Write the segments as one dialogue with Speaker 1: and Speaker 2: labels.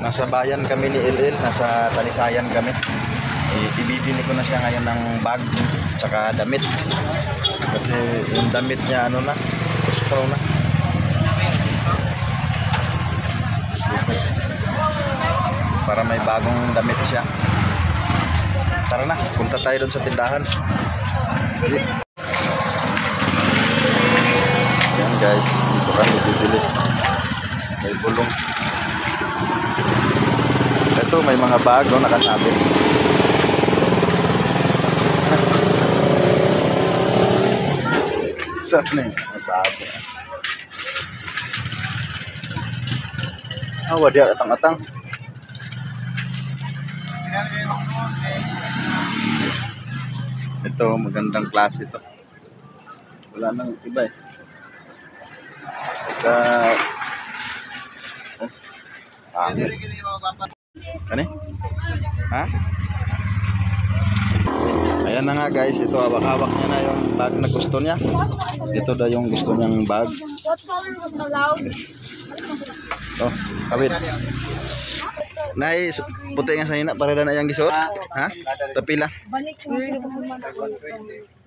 Speaker 1: Nasa bayan kami ni LL, nasa Talisayan kami. Ibibili ko na siya ngayon ng bag tsaka damit. Kasi yung damit niya ano na, gusto na. Para may bagong damit siya. Tara na, punta tayo doon sa tindahan. Yan guys, dito kami bibili. May bulong. Ito may mga bag no, nakasabi. Saan na yung nakasabi? Wadi atang-atang. Ito magandang klase ito. Wala nang iba eh. Ano? Ha? Ayan na nga guys, ito hawak-hawak niya na yung bag na gusto niya. Ito daw yung gusto niyang bag. Oh, kawit. Nay, puti nga sa ina para na yang gisuot. Ha? Tapila.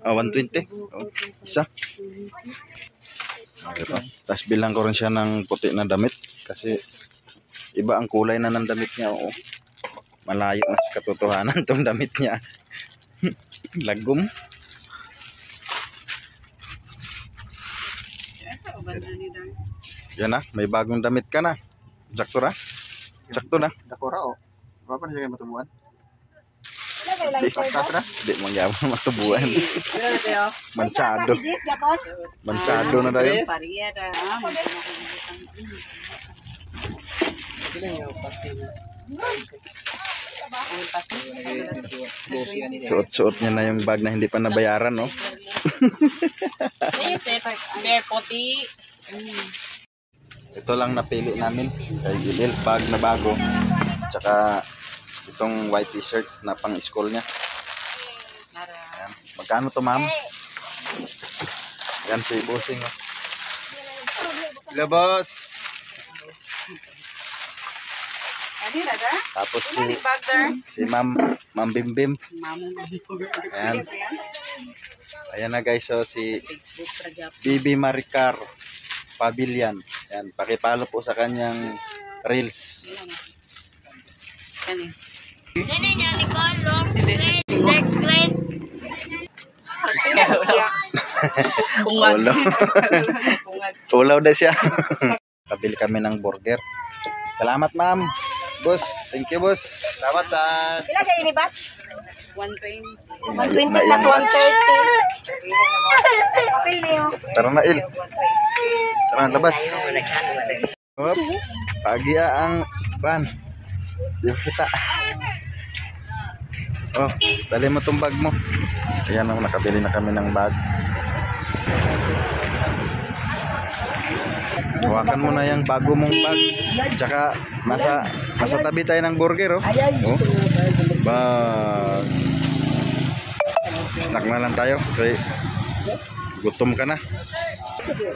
Speaker 1: Oh, 120. Oh, isa. Tapos bilang ko rin siya ng puti na damit kasi iba ang kulay na ng damit niya. Oo. Malayo na sa katotohanan tong damit niya. Lagom. Yan na, may bagong damit ka na. Sakto na. Sakto na.
Speaker 2: Dakora o. Apa na siya matubuan?
Speaker 1: Di mangyabang matubuan. Manchado. Manchado na daw yun. Suot-suot niya na yung bag na hindi pa nabayaran, no? Ito lang napili namin kay Gilil, bag na bago tsaka itong white t-shirt na pang school niya. Ayan. Magkano to ma'am? Yan si Bossing, oh. Hello boss. Tapos si Ma'am Bimbim. Ayan. Ayan na guys, so si Bibi Maricar Pavilion. Ayan, pakipalo po sa kanyang reels.
Speaker 3: Nene niya ni Carlo. Red.
Speaker 1: Ulaw. Ulaw na siya. Pabili kami ng burger. Salamat ma'am. Boss, thank you boss. Salamat sa...
Speaker 3: Pila kayo ni Bat?
Speaker 1: 120
Speaker 3: plus 130. Apil niyo.
Speaker 1: Tara na Il. Tara na labas. Hop. Pagi ang ban. Di kita. Oh, dali mo tong bag mo. Ayan, nakabili na kami ng bag. Hawakan mo na yung bago mong bag. Tsaka nasa tabi tayo ng burger, oh. Oh. Bag. Snack na lang tayo. Okay. Gutom ka na.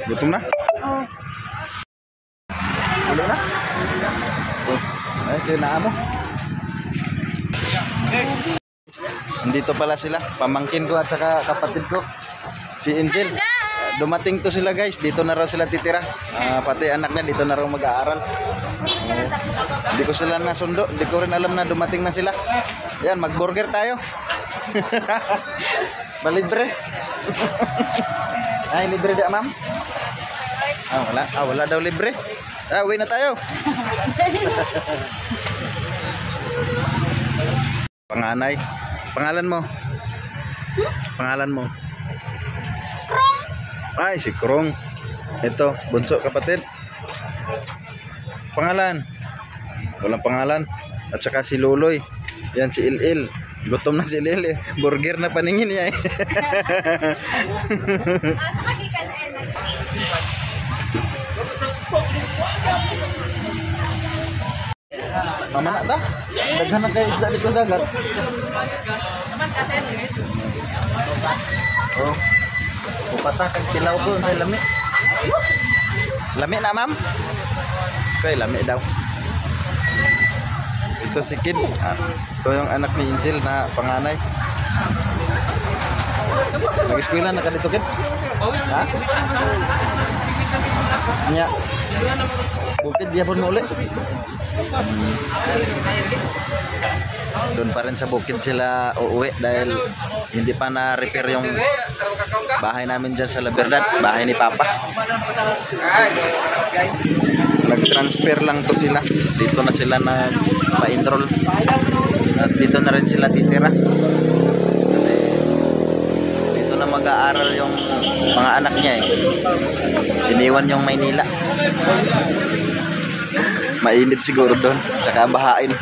Speaker 1: Gutom na? Oo. Ulo na? Oh. Ay, kinaan mo. Nandito pala sila. Pamangkin ko at saka kapatid ko. Si Angel. Dumating to sila guys, dito na raw sila titira. Pati anak niya dito na raw mag-aaral. Hindi ko sila nasundo, hindi ko rin alam na dumating na sila. Yan, mag-burger tayo. Malibre. Ay, libre di ma'am? Wala daw libre. Uwi na tayo. Panganay. Pangalan mo? Pangalan mo? Ay, si Krong. Ito, bunso kapatid. Pangalan? Walang pangalan. At saka si Luloy. Yan si Il. Gutom na si Il eh. Burger na paningin niya eh. Mama na ta? Daghan na kayo isda dito dagat. Oh. Patakan kilaw ko sa lami. Lami na ma'am? Okay, lami daw. Ito si Kid. Ito yung anak ni Angel na panganay. Nag-eskwela na ka dito, Kid? Ha? Nya. Bukid, yapon mo ulit. Doon pa rin sa bukid sila uuwi dahil hindi pa na-repair yung bahay namin dyan sa La Verdad, bahay ni Papa. Nag-transfer lang to sila. Dito na sila pa-enroll. At dito na rin sila titira. Kasi dito na mag-aaral yung mga anak niya eh. Siniwan yung Maynila. Mainit siguro doon, saka bahain.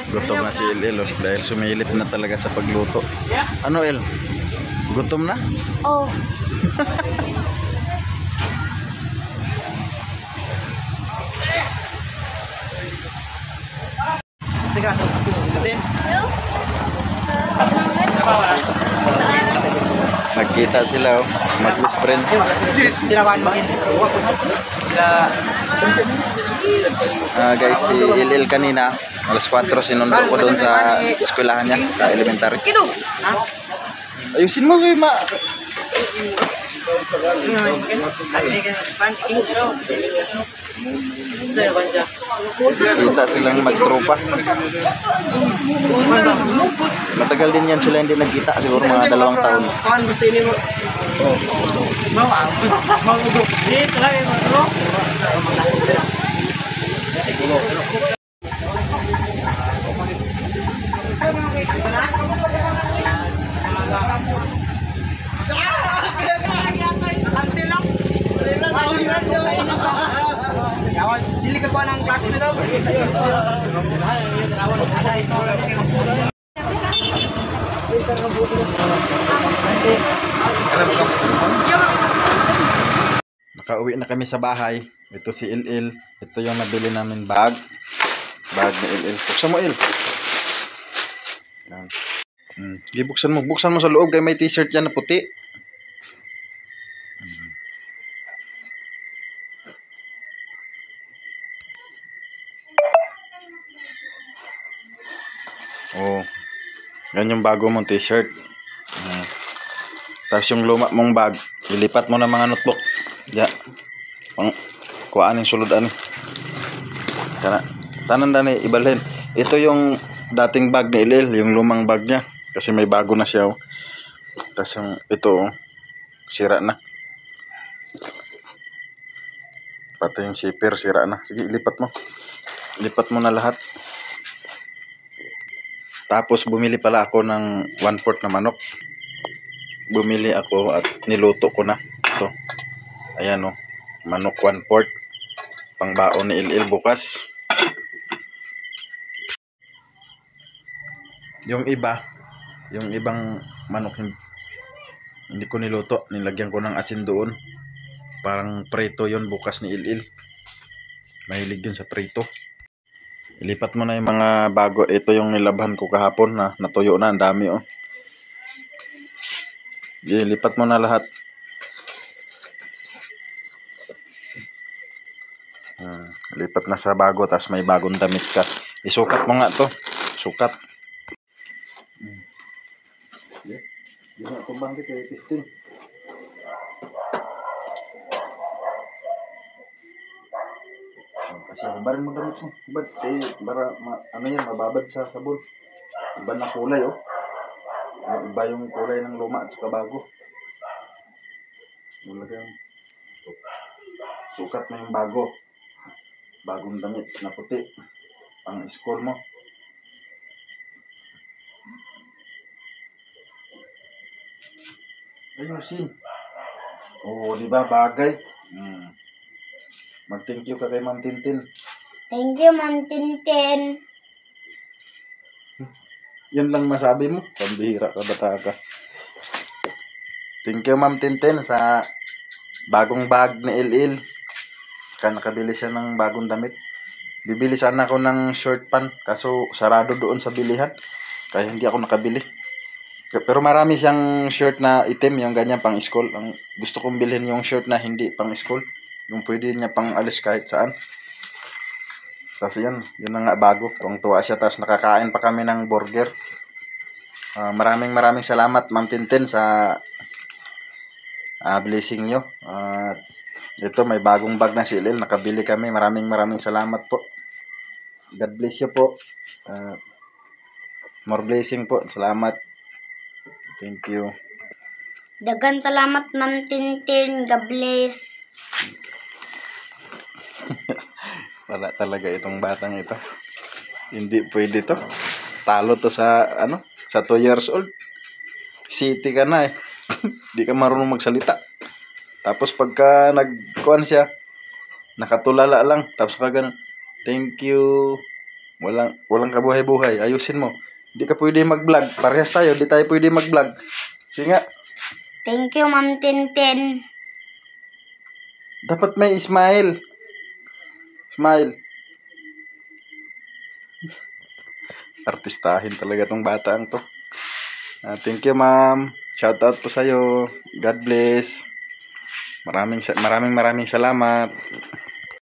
Speaker 1: Gutom na si El oh, dahil sumilip na talaga sa pagluto. Ano El? Gutom na?
Speaker 3: Oh.
Speaker 2: Sige, natin.
Speaker 1: Nagkita sila oh, mag-best friend.
Speaker 2: Sila kain makin. Sila
Speaker 1: Guys, si El kanina, alas 4 sinundo ko doon sa eskwelahan niya, sa elementary. Ayusin mo kayo ma. Kita silang magtropa. Matagal din yan sila hindi nagkita, siguro mga 2 taon.
Speaker 2: kain gusto ini mo. Mau udok. Dito lang mo. Dili ka ko ng klase nito.
Speaker 1: Nakauwi na kami sa bahay. Ito si Il. Ito yung nabili namin bag. Bag ni Il. Buksan mo Il. Yan. Buksan mo. Buksan mo sa loob kaya may t-shirt yan na puti. Oh. Yan yung bago mong t-shirt. Tapos yung luma mong bag, ilipat mo na mga notebook. Ya. Pang kuhaan yung sulod ani. Kana tanan dani ibalhin. Ito yung dating bag ni Il, yung lumang bag niya kasi may bago na siya. Oh. Tapos yung ito oh, sira na. Pati yung zipper sira na. Sige, ilipat mo. Ilipat mo na lahat. Tapos bumili pala ako ng 1/4 na manok. Bumili ako at niluto ko na. Ito. Ayan o. Manok 1/4. Pangbaon ni Il bukas. Yung iba, yung ibang manok hindi ko niluto. Nilagyan ko ng asin doon. Parang prito yon bukas ni Il. Mahilig yun sa prito. Ilipat mo na yung mga bago. Ito yung nilabhan ko kahapon na natuyo na. Ang dami oh. Ilipat mo na lahat. Lipat na sa bago. Tapos may bagong damit ka. Isukat mo nga to. Sukat. Di na tumbang di kayo testing. Kasi barin mo damit mo. Ba't ano yan, mababad sa sabon. Iba na kulay oh. Iba yung kulay ng luma at saka bago. Talagang sukat mo yung bago. Bagong damit na puti. Pang school mo. Ayusin. Oo, di ba bagay? Mag-thank you ka kay Ma'am Tintin.
Speaker 3: Thank you, Ma'am Tintin.
Speaker 1: Yun lang masabi mo. Pambihira ka, bata ka. Thank you, Ma'am Tintin, sa bagong bag ni Il. Kaya nakabili siya ng bagong damit. Bibili sana ako ng short pant. Kaso sarado doon sa bilihan. Kaya hindi ako nakabili. Pero marami siyang shirt na itim. Yung ganyan pang school. Ang gusto kong bilhin yung shirt na hindi pang school. Yung pwede niya pang alis kahit saan. Kasi yun na nga bago. Kung tuwa siya, tapos nakakain pa kami ng burger. Maraming salamat Ma'am Tintin sa blessing nyo. Ito may bagong bag na si Lil. Nakabili kami. Maraming salamat po. God bless you po. More blessing po. Salamat. Thank you.
Speaker 3: Dagan salamat, Ma'am Tintin. God bless.
Speaker 1: Wala talaga itong batang ito. Hindi pwede to. Talo to sa sa 2 years old. City ka na eh. Di ka marunong magsalita. Tapos pagka nagkuhan siya, nakatulala lang. Tapos ka ganun, thank you. Walang kabuhay-buhay. Ayusin mo. Di ka pwede mag-vlog. Parehas tayo. Di tayo pwede mag-vlog. Sige nga.
Speaker 3: Thank you, Ma'am Tintin.
Speaker 1: Dapat may smile. Smile. Artistahin talaga tong batang to. Thank you, ma'am. Shout out po sa'yo. God bless. Maraming salamat.